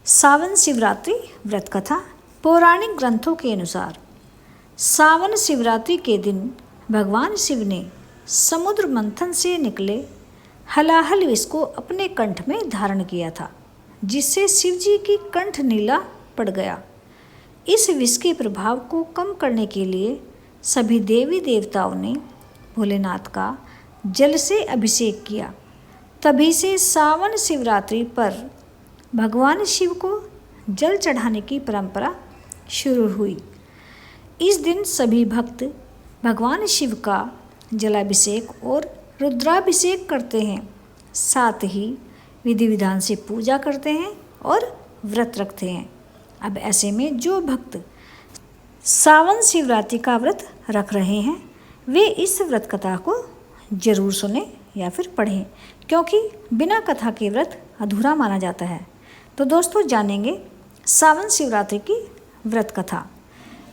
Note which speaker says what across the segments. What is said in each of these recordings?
Speaker 1: सावन शिवरात्रि व्रत कथा। पौराणिक ग्रंथों के अनुसार सावन शिवरात्रि के दिन भगवान शिव ने समुद्र मंथन से निकले हलाहल विष को अपने कंठ में धारण किया था, जिससे शिव जी की कंठ नीला पड़ गया। इस विष के प्रभाव को कम करने के लिए सभी देवी देवताओं ने भोलेनाथ का जल से अभिषेक किया। तभी से सावन शिवरात्रि पर भगवान शिव को जल चढ़ाने की परंपरा शुरू हुई। इस दिन सभी भक्त भगवान शिव का जलाभिषेक और रुद्राभिषेक करते हैं, साथ ही विधि विधान से पूजा करते हैं और व्रत रखते हैं। अब ऐसे में जो भक्त सावन शिवरात्रि का व्रत रख रहे हैं वे इस व्रत कथा को जरूर सुने या फिर पढ़ें, क्योंकि बिना कथा के व्रत अधूरा माना जाता है। तो दोस्तों, जानेंगे सावन शिवरात्रि की व्रत कथा।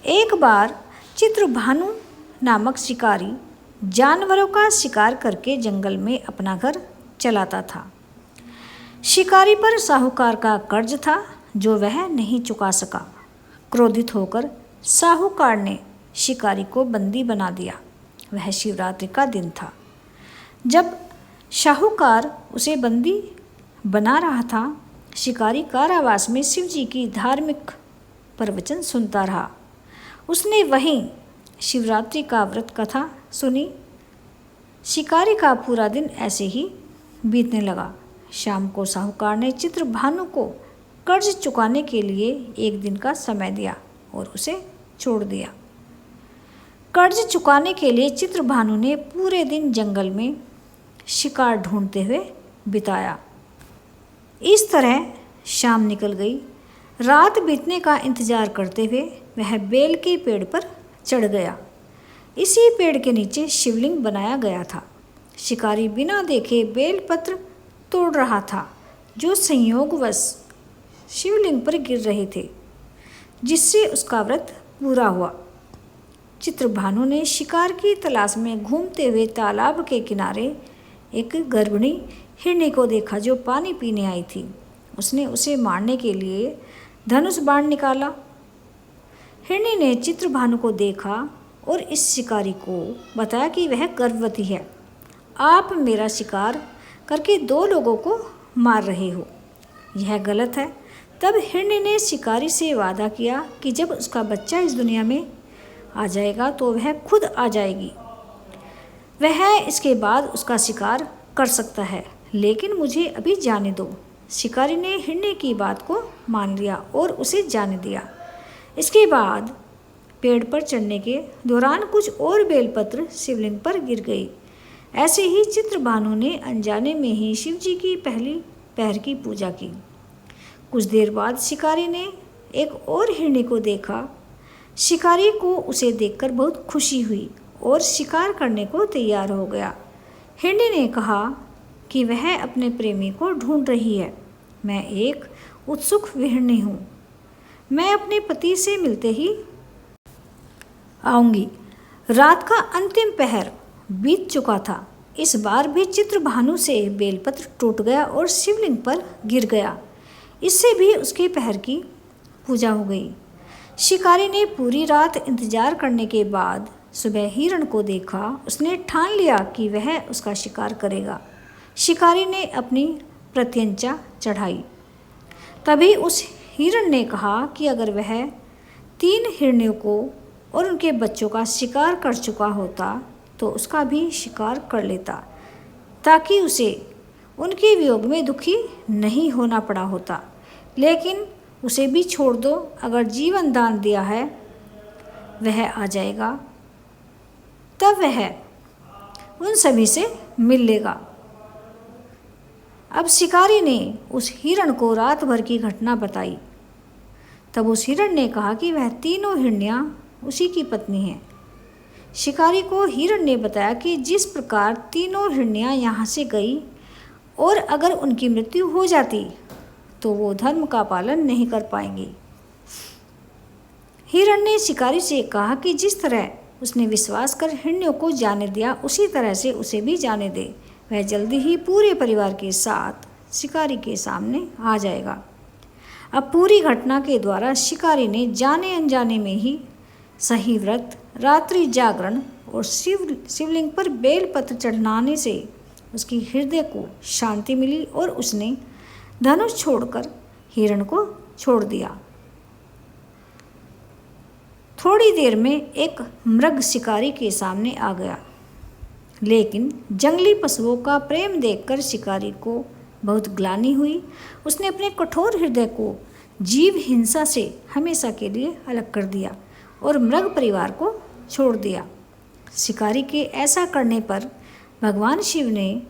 Speaker 1: एक बार चित्रभानु नामक शिकारी जानवरों का शिकार करके जंगल में अपना घर चलाता था। शिकारी पर साहूकार का कर्ज था जो वह नहीं चुका सका। क्रोधित होकर साहूकार ने शिकारी को बंदी बना दिया। वह शिवरात्रि का दिन था। जब साहूकार उसे बंदी बना रहा था, शिकारी कारावास में शिव जी की धार्मिक प्रवचन सुनता रहा। उसने वहीं शिवरात्रि का व्रत कथा सुनी। शिकारी का पूरा दिन ऐसे ही बीतने लगा। शाम को साहूकार ने चित्रभानु को कर्ज चुकाने के लिए एक दिन का समय दिया और उसे छोड़ दिया। कर्ज चुकाने के लिए चित्रभानु ने पूरे दिन जंगल में शिकार ढूंढते हुए बिताया। इस तरह शाम निकल गई। रात बीतने का इंतजार करते हुए वह बेल के पेड़ पर चढ़ गया। इसी पेड़ के नीचे शिवलिंग बनाया गया था। शिकारी बिना देखे बेलपत्र तोड़ रहा था, जो संयोगवश शिवलिंग पर गिर रहे थे, जिससे उसका व्रत पूरा हुआ। चित्रभानु ने शिकार की तलाश में घूमते हुए तालाब के किनारे एक गर्भिणी हिरनी को देखा जो पानी पीने आई थी। उसने उसे मारने के लिए धनुष बाण निकाला। हिरनी ने चित्रभानु को देखा और इस शिकारी को बताया कि वह गर्भवती है। आप मेरा शिकार करके 2 लोगों को मार रहे हो, यह गलत है। तब हिरनी ने शिकारी से वादा किया कि जब उसका बच्चा इस दुनिया में आ जाएगा तो वह खुद आ जाएगी। वह इसके बाद उसका शिकार कर सकता है, लेकिन मुझे अभी जाने दो। शिकारी ने हिरनी की बात को मान लिया और उसे जाने दिया। इसके बाद पेड़ पर चढ़ने के दौरान कुछ और बेलपत्र शिवलिंग पर गिर गई। ऐसे ही चित्रभानु ने अनजाने में ही शिव जी की पहली पैर की पूजा की। कुछ देर बाद शिकारी ने एक और हिरनी को देखा। शिकारी को उसे देखकर बहुत खुशी हुई और शिकार करने को तैयार हो गया। हिरनी ने कहा कि वह अपने प्रेमी को ढूंढ रही है। मैं एक उत्सुक हिरनी हूँ। मैं अपने पति से मिलते ही आऊँगी। रात का अंतिम पहर बीत चुका था। इस बार भी चित्रभानु से बेलपत्र टूट गया और शिवलिंग पर गिर गया। इससे भी उसके पहर की पूजा हो गई। शिकारी ने पूरी रात इंतजार करने के बाद सुबह हिरण को देखा। उसने ठान लिया कि वह उसका शिकार करेगा। शिकारी ने अपनी प्रत्यंचा चढ़ाई। तभी उस हिरण ने कहा कि अगर वह 3 हिरनियों को और उनके बच्चों का शिकार कर चुका होता तो उसका भी शिकार कर लेता, ताकि उसे उनके वियोग में दुखी नहीं होना पड़ा होता। लेकिन उसे भी छोड़ दो, अगर जीवन दान दिया है वह आ जाएगा, तब वह उन सभी से मिल लेगा। अब शिकारी ने उस हिरण को रात भर की घटना बताई। तब उस हिरण ने कहा कि वह 3 हिरनियाँ उसी की पत्नी हैं। शिकारी को हिरण ने बताया कि जिस प्रकार 3 हिरनियाँ यहाँ से गई और अगर उनकी मृत्यु हो जाती तो वो धर्म का पालन नहीं कर पाएंगी। हिरण ने शिकारी से कहा कि जिस तरह उसने विश्वास कर हिरनियों को जाने दिया, उसी तरह से उसे भी जाने दे। वह जल्दी ही पूरे परिवार के साथ शिकारी के सामने आ जाएगा। अब पूरी घटना के द्वारा शिकारी ने जाने अनजाने में ही सही व्रत, रात्रि जागरण और शिवलिंग पर बेलपत्र चढ़ाने से उसकी हृदय को शांति मिली और उसने धनुष छोड़कर हिरण को छोड़ दिया। थोड़ी देर में एक मृग शिकारी के सामने आ गया, लेकिन जंगली पशुओं का प्रेम देखकर शिकारी को बहुत ग्लानि हुई। उसने अपने कठोर हृदय को जीव हिंसा से हमेशा के लिए अलग कर दिया और मृग परिवार को छोड़ दिया। शिकारी के ऐसा करने पर भगवान शिव ने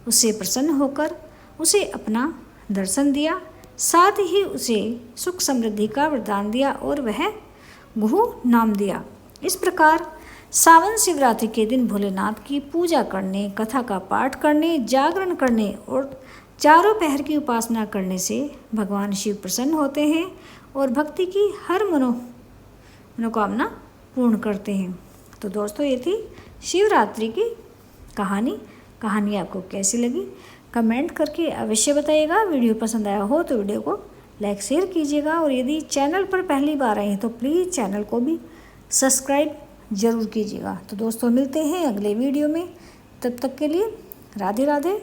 Speaker 1: उससे प्रसन्न होकर उसे अपना दर्शन दिया, साथ ही उसे सुख समृद्धि का वरदान दिया और वह गुहू नाम दिया। इस प्रकार सावन शिवरात्रि के दिन भोलेनाथ की पूजा करने, कथा का पाठ करने, जागरण करने और चारों पहर की उपासना करने से भगवान शिव प्रसन्न होते हैं और भक्ति की हर मनोकामना पूर्ण करते हैं। तो दोस्तों, ये थी शिवरात्रि की कहानी आपको कैसी लगी कमेंट करके अवश्य बताइएगा। वीडियो पसंद आया हो तो वीडियो को लाइक शेयर कीजिएगा और यदि चैनल पर पहली बार आए हैं तो प्लीज़ चैनल को भी सब्सक्राइब ज़रूर कीजिएगा। तो दोस्तों, मिलते हैं अगले वीडियो में, तब तक के लिए राधे राधे।